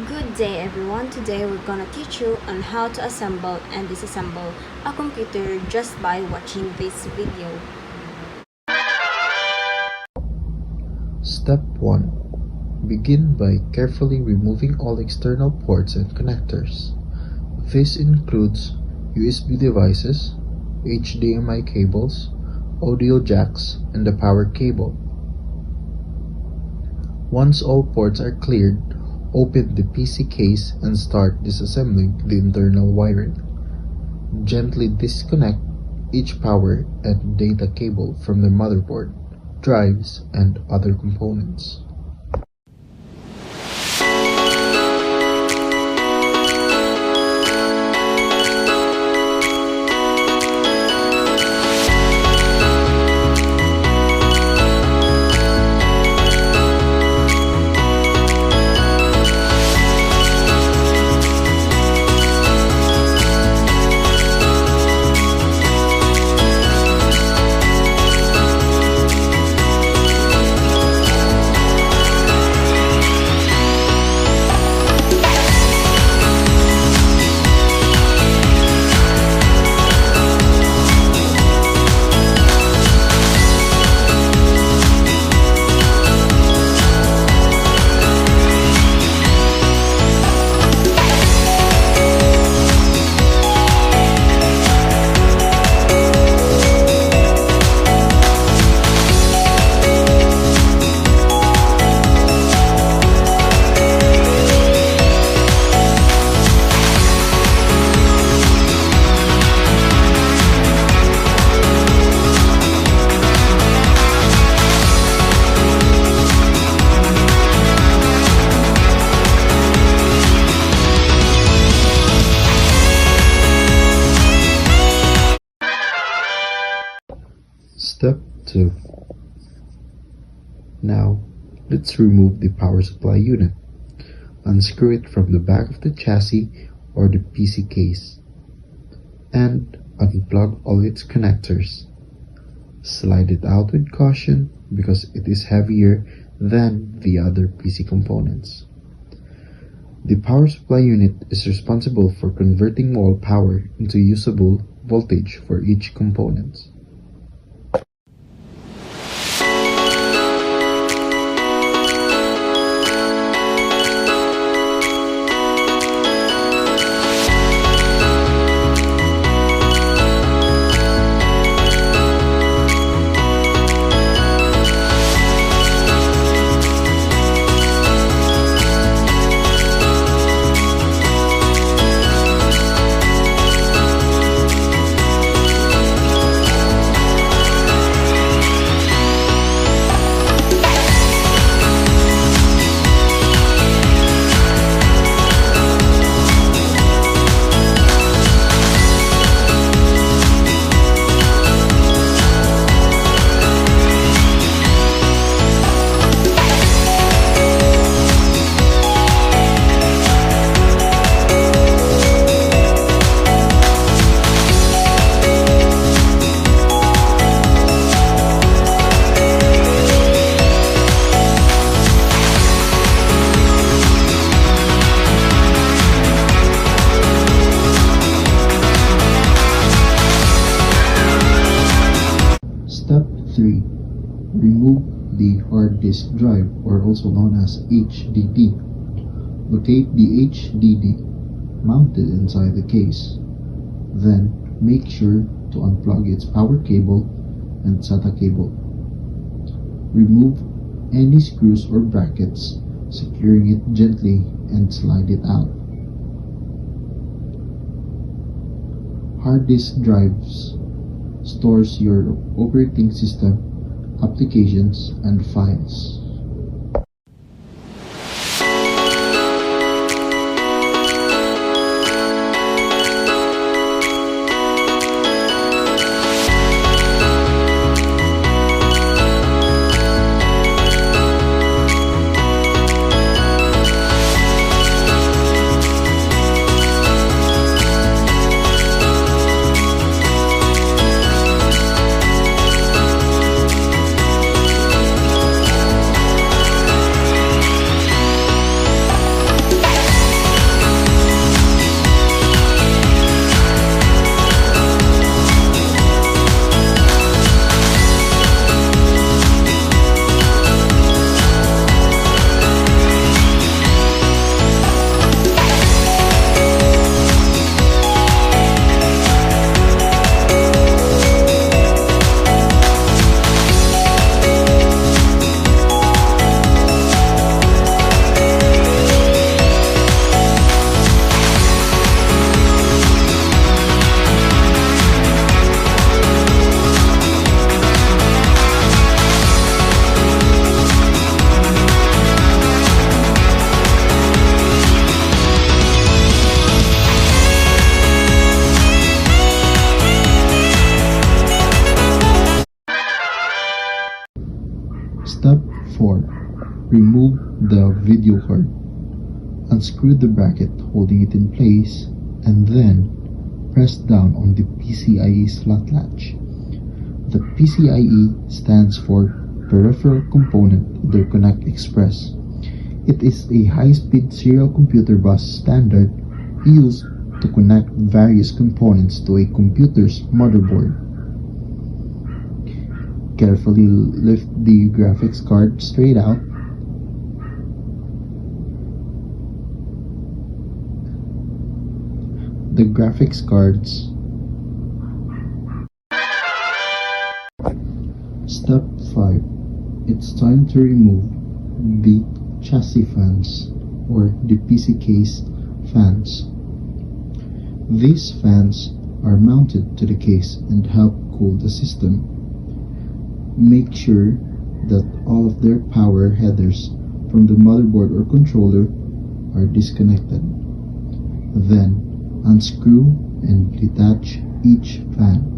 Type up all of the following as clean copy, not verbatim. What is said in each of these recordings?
Good day everyone. Today we're gonna teach you on how to assemble and disassemble a computer just by watching this video. Step 1. Begin by carefully removing all external ports and connectors. This includes USB devices, HDMI cables, audio jacks, and the power cable. Once all ports are cleared, open the PC case and start disassembling the internal wiring. Gently disconnect each power and data cable from the motherboard, drives, and other components. Step 2. Now, let's remove the power supply unit. Unscrew it from the back of the chassis or the PC case and unplug all its connectors. Slide it out with caution because it is heavier than the other PC components. The power supply unit is responsible for converting wall power into usable voltage for each component. Step 3. Remove the hard disk drive, or also known as HDD. Locate the HDD mounted inside the case. Then make sure to unplug its power cable and SATA cable. Remove any screws or brackets, securing it gently and slide it out. Hard disk drives stores your operating system, applications, and files. 4. Remove the video card. Unscrew the bracket holding it in place and then press down on the PCIe slot latch. The PCIe stands for Peripheral Component Interconnect Express. It is a high-speed serial computer bus standard used to connect various components to a computer's motherboard. Carefully lift the graphics card straight out. The graphics cards. Step 5. It's time to remove the chassis fans or the PC case fans. These fans are mounted to the case and help cool the system. Make sure that all of their power headers from the motherboard or controller are disconnected. Then unscrew and detach each fan.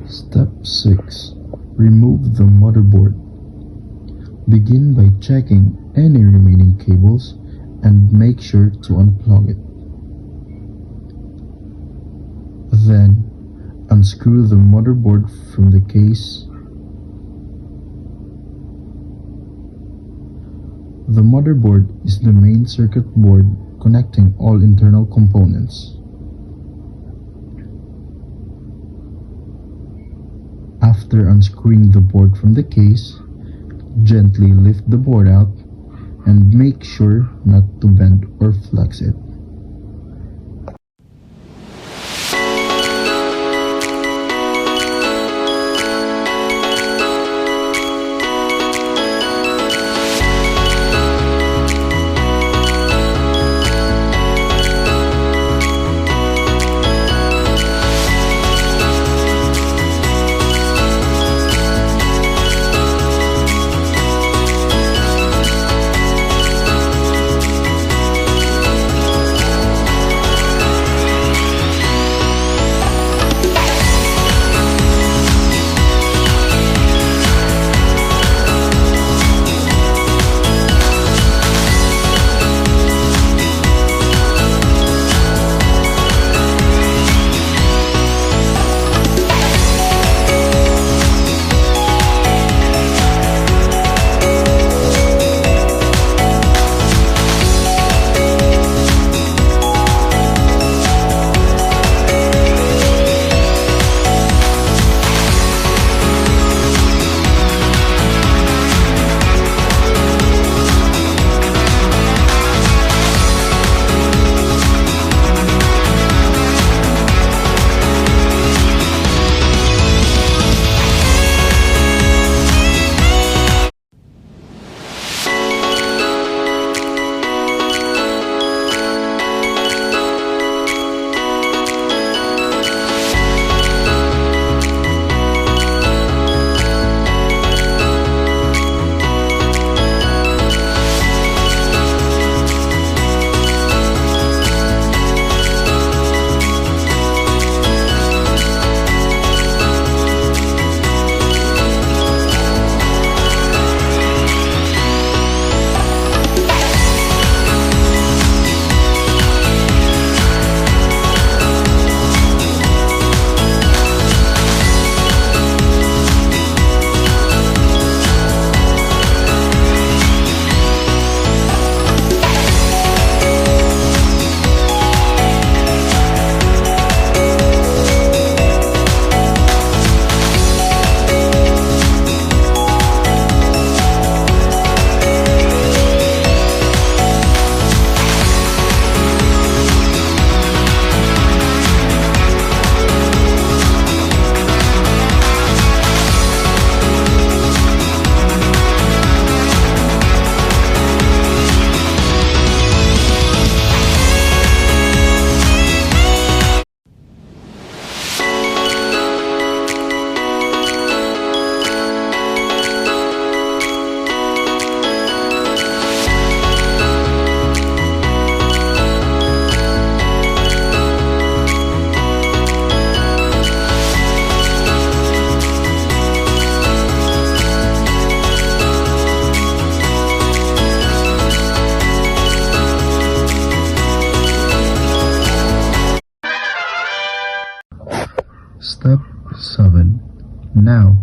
Step 6. Remove the motherboard. Begin by checking any remaining cables and make sure to unplug it. Then, unscrew the motherboard from the case. The motherboard is the main circuit board connecting all internal components. After unscrewing the board from the case, gently lift the board out and make sure not to bend or flex it. Now,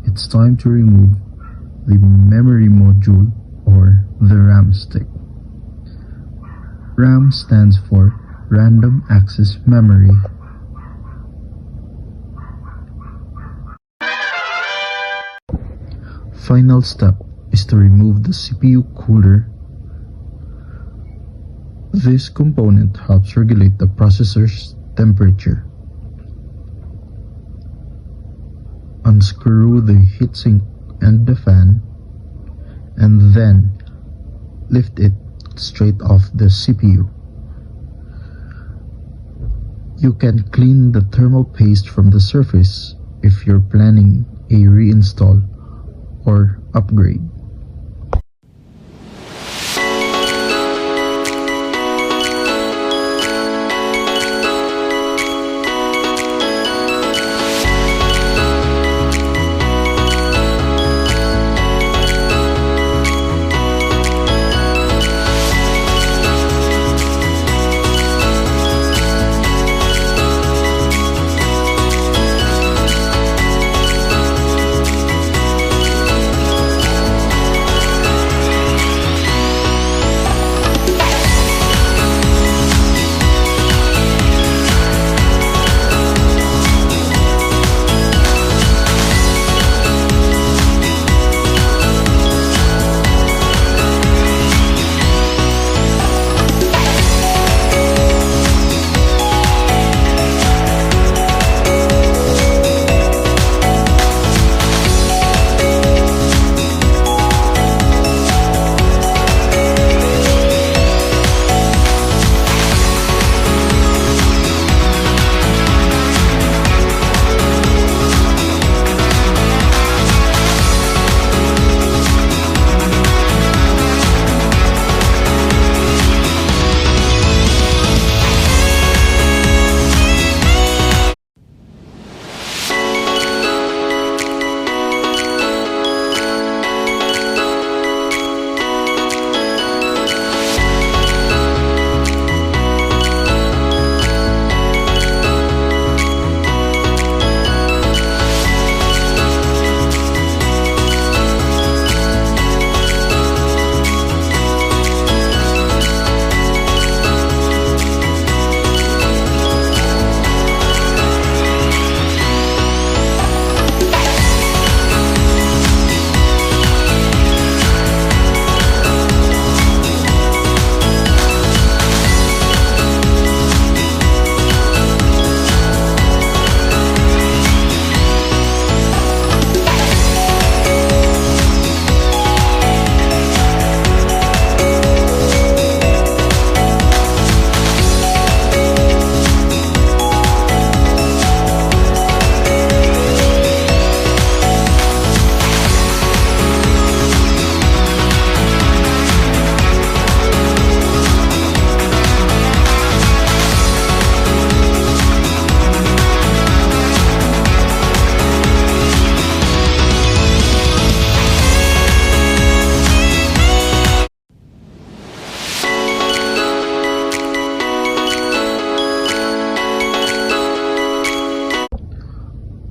it's time to remove the memory module or the RAM stick. RAM stands for Random Access Memory. Final step is to remove the CPU cooler. This component helps regulate the processor's temperature. Unscrew the heatsink and the fan, and then lift it straight off the CPU. You can clean the thermal paste from the surface if you're planning a reinstall or upgrade.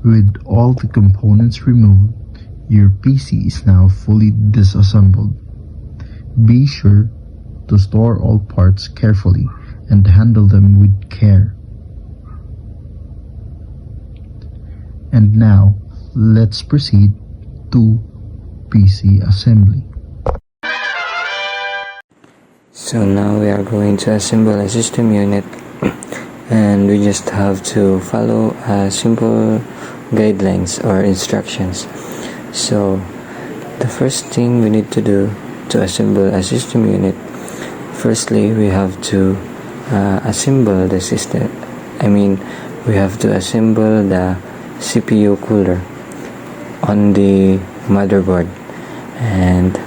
With all the components removed, your PC is now fully disassembled. Be sure to store all parts carefully and handle them with care. And now, let's proceed to PC assembly. So now we are going to assemble a system unit, and we just have to follow simple guidelines or instructions. So the first thing we need to do to assemble a system unit, firstly we have to assemble the system. We have to assemble the CPU cooler on the motherboard, and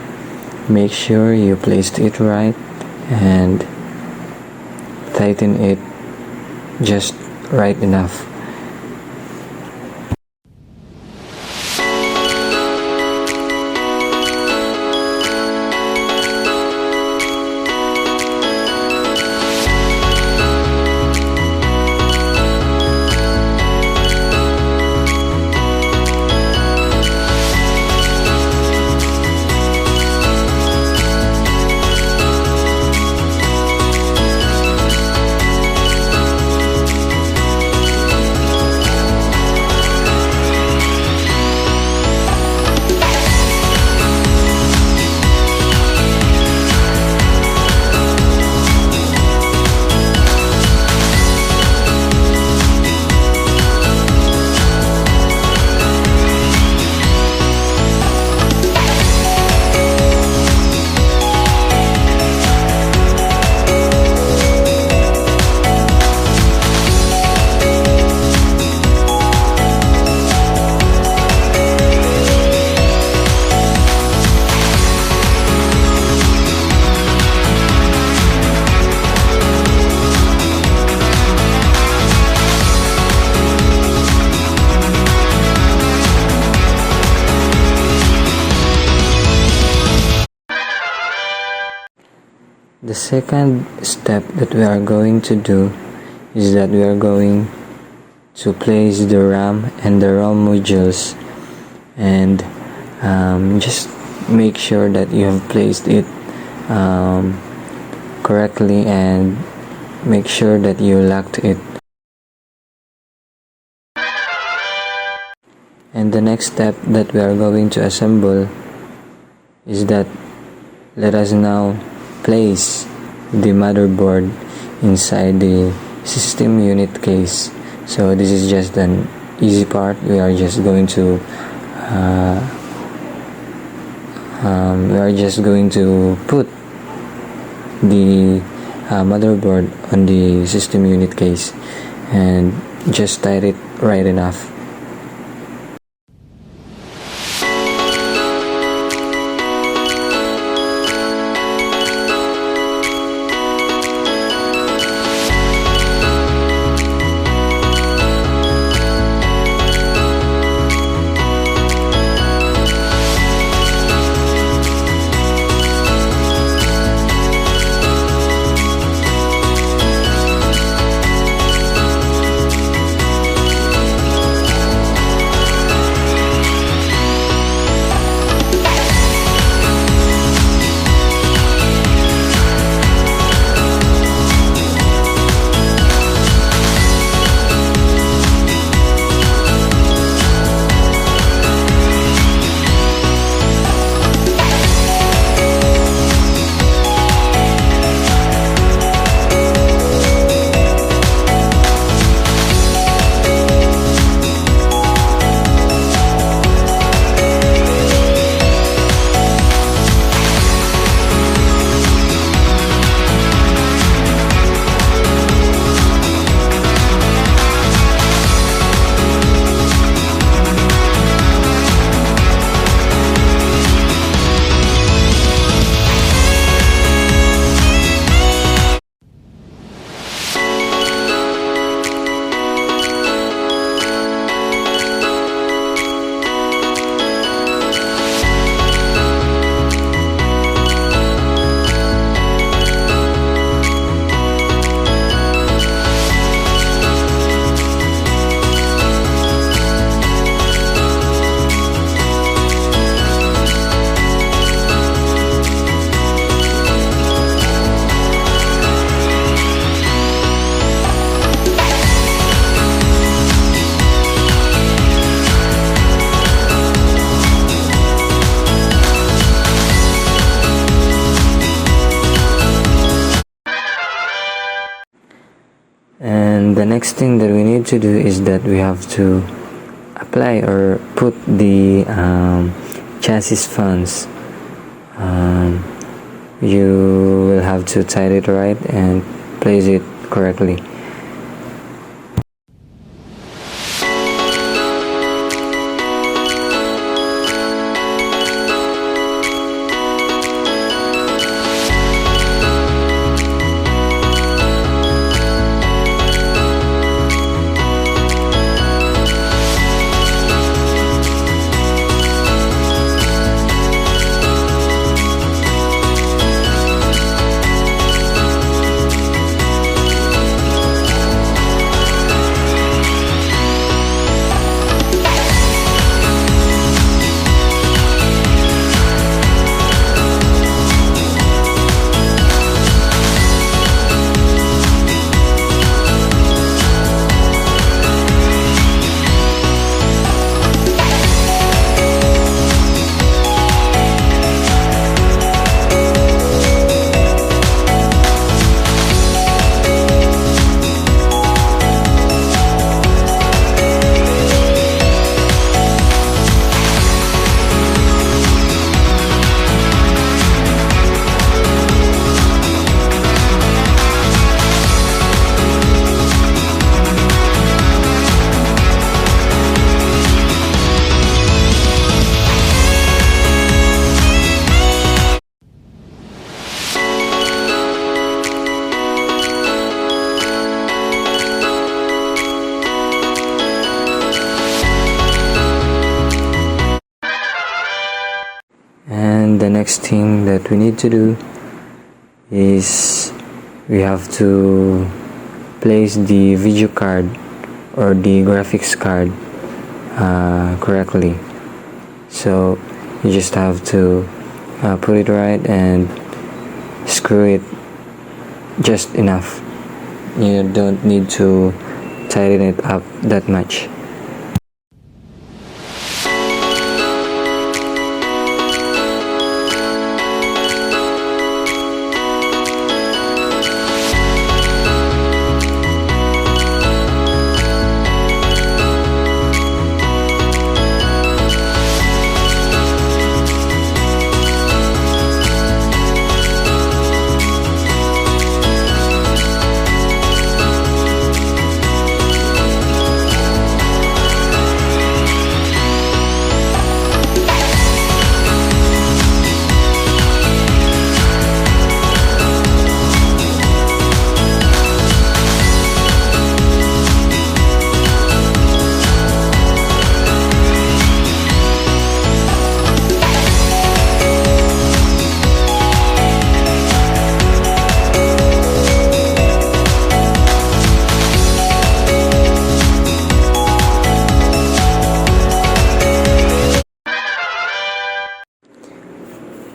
make sure you placed it right and tighten it just right enough. The second step that we are going to do is that we are going to place the RAM and the ROM modules, and just make sure that you have placed it correctly, and make sure that you locked it. And the next step that we are going to assemble is that let us now place the motherboard inside the system unit case. So this is just an easy part. We are just going to put the motherboard on the system unit case and just tight it right enough. And the next thing that we need to do is that we have to apply or put the chassis fans. You will have to tie it right and place it correctly. And the next thing that we need to do is we have to place the video card or the graphics card correctly. So you just have to put it right and screw it just enough. You don't need to tighten it up that much.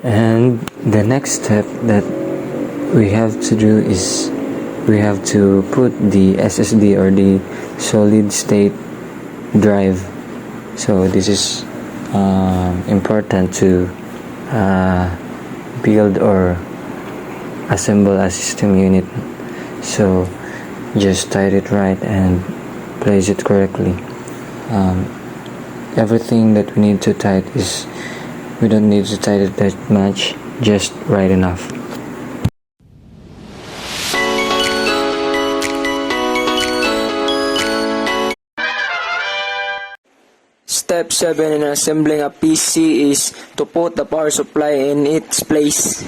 And the next step that we have to do is we have to put the SSD or the solid state drive. So this is important to build or assemble a system unit. So just tight it right and place it correctly. Everything that we need to tight is, we don't need to tight it that much, just right enough. Step 7 in assembling a PC is to put the power supply in its place.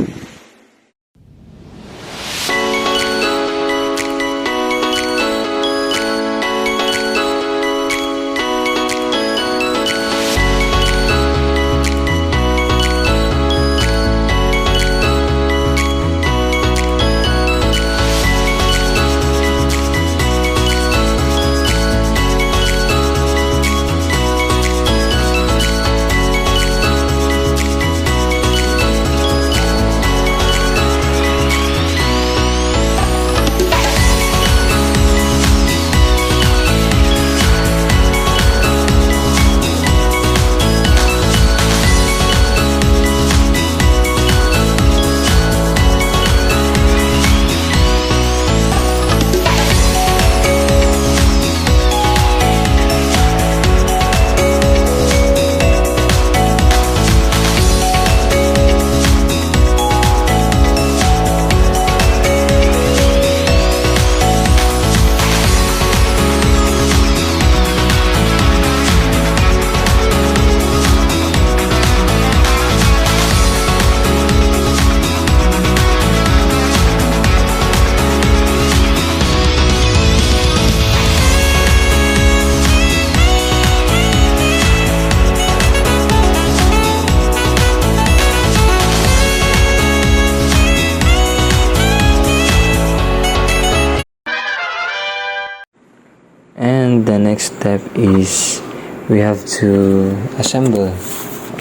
And the next step is we have to assemble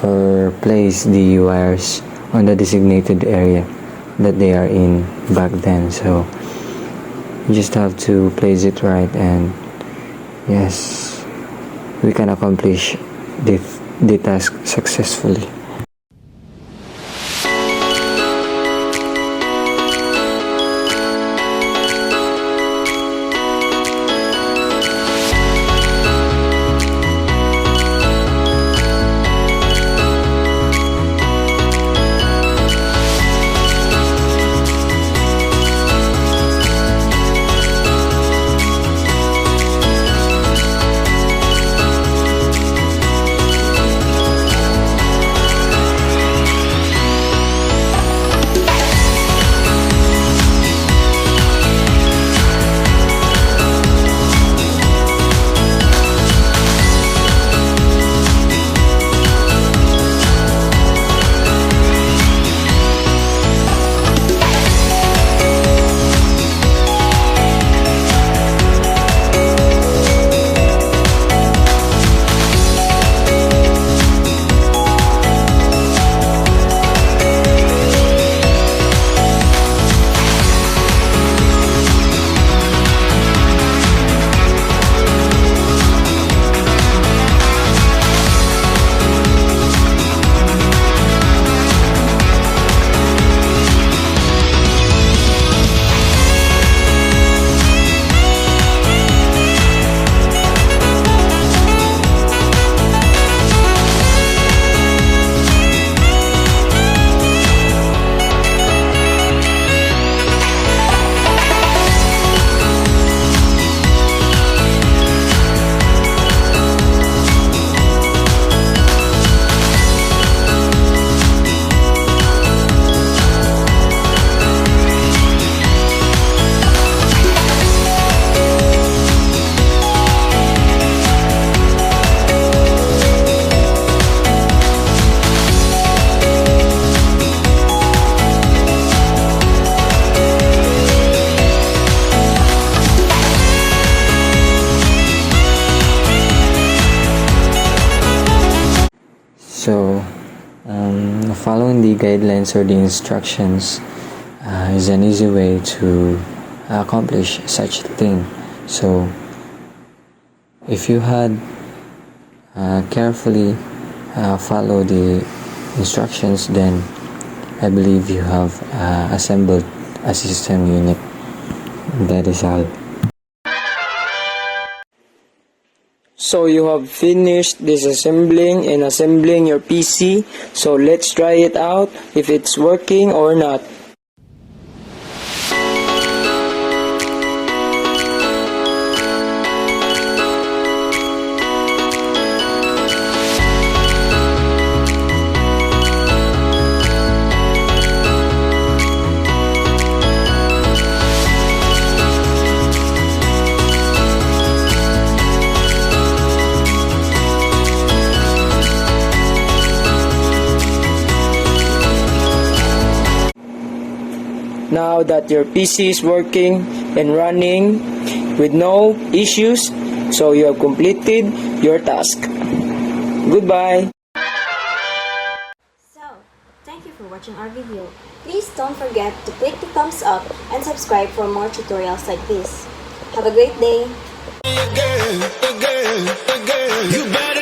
or place the wires on the designated area that they are in back then. So you just have to place it right, and yes, we can accomplish the task successfully. following the guidelines or the instructions is an easy way to accomplish such a thing. So if you had carefully follow the instructions, then I believe you have assembled a system unit. That is all. So you have finished disassembling and assembling your PC. So let's try it out if it's working or not. Now that your PC is working and running with no issues, so you have completed your task. Goodbye! So, thank you for watching our video. Please don't forget to click the thumbs up and subscribe for more tutorials like this. Have a great day! You better